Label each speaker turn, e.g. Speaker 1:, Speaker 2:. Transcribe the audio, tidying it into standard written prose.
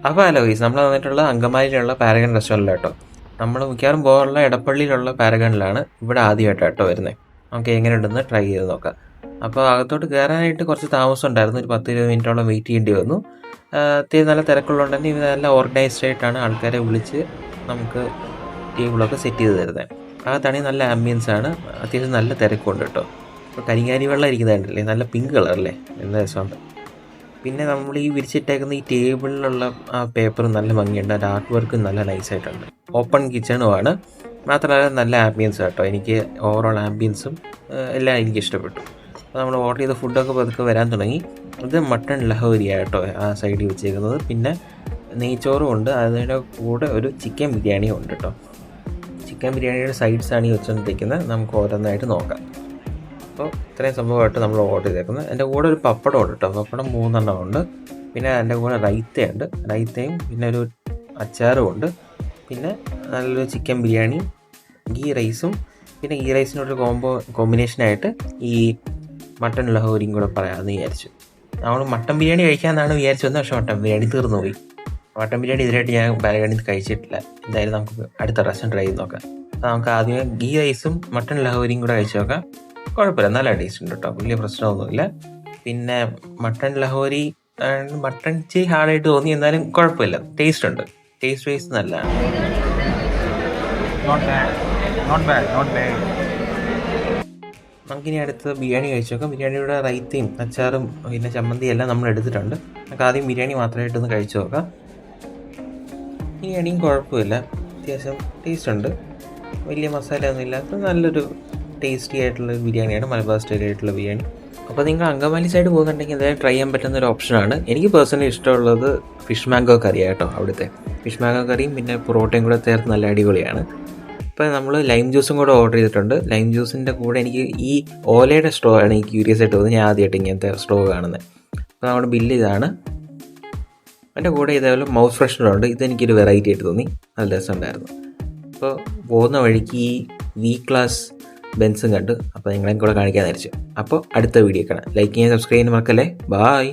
Speaker 1: അപ്പോൾ hello guys, നമ്മൾ വന്നിട്ടുള്ള അങ്കമാലിയിലുള്ള പാരഗൺ റെസ്റ്റോറൻറ്റിലാണ് കേട്ടോ. നമ്മൾ മിക്കവാറും പോകാറുള്ള എടപ്പള്ളിയിലുള്ള പാരഗണിലാണ്. ഇവിടെ ആദ്യമായിട്ടാണ് കേട്ടോ വരുന്നത്. നമുക്ക് എങ്ങനെയുണ്ടെന്ന് ട്രൈ ചെയ്ത് നോക്കാം. അപ്പോൾ അകത്തോട്ട് കയറാനായിട്ട് കുറച്ച് താമസം ഉണ്ടായിരുന്നു. ഒരു 10-20 മിനിറ്റോളം വെയിറ്റ് ചെയ്യേണ്ടി വന്നു. അത്യാവശ്യം നല്ല തിരക്കുള്ളതുകൊണ്ട് തന്നെ ഇത് നല്ല ഓർഗനൈസ്ഡ് ആയിട്ടാണ് ആൾക്കാരെ വിളിച്ച് നമുക്ക് ടേബിളൊക്കെ സെറ്റ് ചെയ്ത് തരുന്നത്. അകത്താണെങ്കിൽ നല്ല ആംബിയൻസ് ആണ്, അത്യാവശ്യം നല്ല തിരക്കുണ്ട് കേട്ടോ. ഇപ്പോൾ കരിങ്ങാരി വെള്ളം ഇരിക്കുന്നതല്ലേ, നല്ല പിങ്ക് കളറല്ലേ, നല്ല രസമുണ്ട്. പിന്നെ നമ്മൾ ഈ വിരിച്ചിട്ടേക്കുന്ന ഈ ടേബിളിലുള്ള ആ പേപ്പർ നല്ല ഭംഗിയുണ്ട്. അതിൻ്റെ ആർട്ട് വർക്കും നല്ല നൈസായിട്ടുണ്ട്. ഓപ്പൺ കിച്ചണുമാണ്, മാത്രമല്ല നല്ല ആംബിയൻസ് കേട്ടോ. എനിക്ക് ഓവറോൾ ആംബിയൻസും എല്ലാം എനിക്ക് ഇഷ്ടപ്പെട്ടു. അപ്പോൾ നമ്മൾ ഓർഡർ ചെയ്ത ഫുഡൊക്കെ പതുക്കെ വരാൻ തുടങ്ങി. ഇത് മട്ടൺ ലഹോരിയാണ് കേട്ടോ ആ സൈഡിൽ വെച്ചേക്കുന്നത്. പിന്നെ നെയ്ച്ചോറും ഉണ്ട്, അതിൻ്റെ കൂടെ ഒരു ചിക്കൻ ബിരിയാണിയും ഉണ്ട് കേട്ടോ. ചിക്കൻ ബിരിയാണിയുടെ സൈഡ്സാണ് ഈ വെച്ചുകൊണ്ടിരിക്കുന്നത്. നമുക്ക് ഓരോന്നായിട്ട് നോക്കാം. അപ്പോൾ ഇത്രയും സംഭവമായിട്ട് നമ്മൾ ഓർഡർ ചെയ്തേക്കുന്നത്. എൻ്റെ കൂടെ ഒരു പപ്പടം ഉണ്ട് കേട്ടോ. പപ്പടം 3 എണ്ണം ഉണ്ട്. പിന്നെ എൻ്റെ കൂടെ റൈത്തയുണ്ട്, റൈത്തയും പിന്നെ ഒരു അച്ചാറും ഉണ്ട്. പിന്നെ നല്ലൊരു ചിക്കൻ ബിരിയാണി, ഗീ റൈസും, പിന്നെ ഗീ റൈസിനൊരു കോമ്പിനേഷനായിട്ട് ഈ മട്ടൺ ലഹോരിയും കൂടെ പറയാമെന്ന് വിചാരിച്ചു. നമ്മൾ മട്ടൻ ബിരിയാണി കഴിക്കാമെന്നാണ് വിചാരിച്ചു വന്നത്, പക്ഷേ മട്ടൻ ബിരിയാണി തീർന്നു പോയി. മട്ടൻ ബിരിയാണി ഇതിലായിട്ട് ഞാൻ പാരഗണിൽ കഴിച്ചിട്ടില്ല. എന്തായാലും നമുക്ക് അടുത്ത പ്രാവശ്യം ട്രൈ ചെയ്ത് നോക്കാം. അപ്പോൾ നമുക്ക് ആദ്യമേ ഗീ റൈസും മട്ടൺ ലഹോരിയും കൂടെ കഴിച്ച് നോക്കാം. കുഴപ്പമില്ല, നല്ല ടേസ്റ്റ് ഉണ്ട് കേട്ടോ, വലിയ പ്രശ്നമൊന്നുമില്ല. പിന്നെ മട്ടൺ ലഹോരി മട്ടൺ ഇച്ചിരി ഹാർഡായിട്ട് തോന്നി, എന്നാലും കുഴപ്പമില്ല, ടേസ്റ്റ് ഉണ്ട്. ടേസ്റ്റ് വൈസ് നല്ലതാണ്. നമുക്കിനി അടുത്ത് ബിരിയാണി കഴിച്ചു നോക്കാം. ബിരിയാണിയുടെ റൈത്തയും അച്ചാറും പിന്നെ ചമ്മന്തിയും എല്ലാം നമ്മൾ എടുത്തിട്ടുണ്ട്. നമുക്ക് ആദ്യം ബിരിയാണി മാത്രമായിട്ടൊന്ന് കഴിച്ചു നോക്കാം. ബിരിയാണിയും കുഴപ്പമില്ല, അത്യാവശ്യം ടേസ്റ്റ് ഉണ്ട്. വലിയ മസാല ഒന്നും ഇല്ലാത്ത നല്ലൊരു ടേസ്റ്റി ആയിട്ടുള്ള ബിരിയാണിയാണ്, മലബാർ സ്റ്റൈലായിട്ടുള്ള ബിരിയാണി. അപ്പോൾ നിങ്ങൾ അങ്കമാലി സൈഡ് പോകുന്നുണ്ടെങ്കിൽ എന്തായാലും ട്രൈ ചെയ്യാൻ പറ്റുന്ന ഒരു ഓപ്ഷനാണ്. എനിക്ക് പേഴ്സണലി ഇഷ്ടമുള്ളത് ഫിഷ് മാംഗോ കറിയാണ് കേട്ടോ. അവിടുത്തെ ഫിഷ് മാംഗോ കറിയും പിന്നെ പൊറോട്ടയും കൂടെ ചേർത്ത് നല്ല അടിപൊളിയാണ്. ഇപ്പോൾ നമ്മൾ ലൈം ജ്യൂസും കൂടെ ഓർഡർ ചെയ്തിട്ടുണ്ട്. ലൈം ജ്യൂസിൻ്റെ കൂടെ എനിക്ക് ഈ ഓലയുടെ സ്ട്രോ ആണ് എനിക്ക് ക്യൂരിയസ് ആയിട്ട് തോന്നുന്നത്. ഞാൻ ആദ്യമായിട്ട് ഇങ്ങനത്തെ സ്ട്രോ കാണുന്നത്. അപ്പോൾ നമ്മുടെ ബില്ല് ഇതാണ്. അതിൻ്റെ കൂടെ ഇതേപോലെ മൗത്ത് ഫ്രഷ്നറുണ്ട്. ഇതെനിക്കൊരു വെറൈറ്റി ആയിട്ട് തോന്നി, നല്ല രസമുണ്ടായിരുന്നു. അപ്പോൾ പോകുന്ന വഴിക്ക് ഈ വി ക്ലാസ് ബെൻസും കണ്ടു. അപ്പോൾ നിങ്ങളെയും കൂടെ കാണിക്കാൻ വിചാരിച്ചു. അപ്പോൾ അടുത്ത വീഡിയോ കാണാം. ലൈക്ക് ചെയ്യാൻ, സബ്സ്ക്രൈബ് ചെയ്യാൻ മറക്കല്ലേ. ബായ്.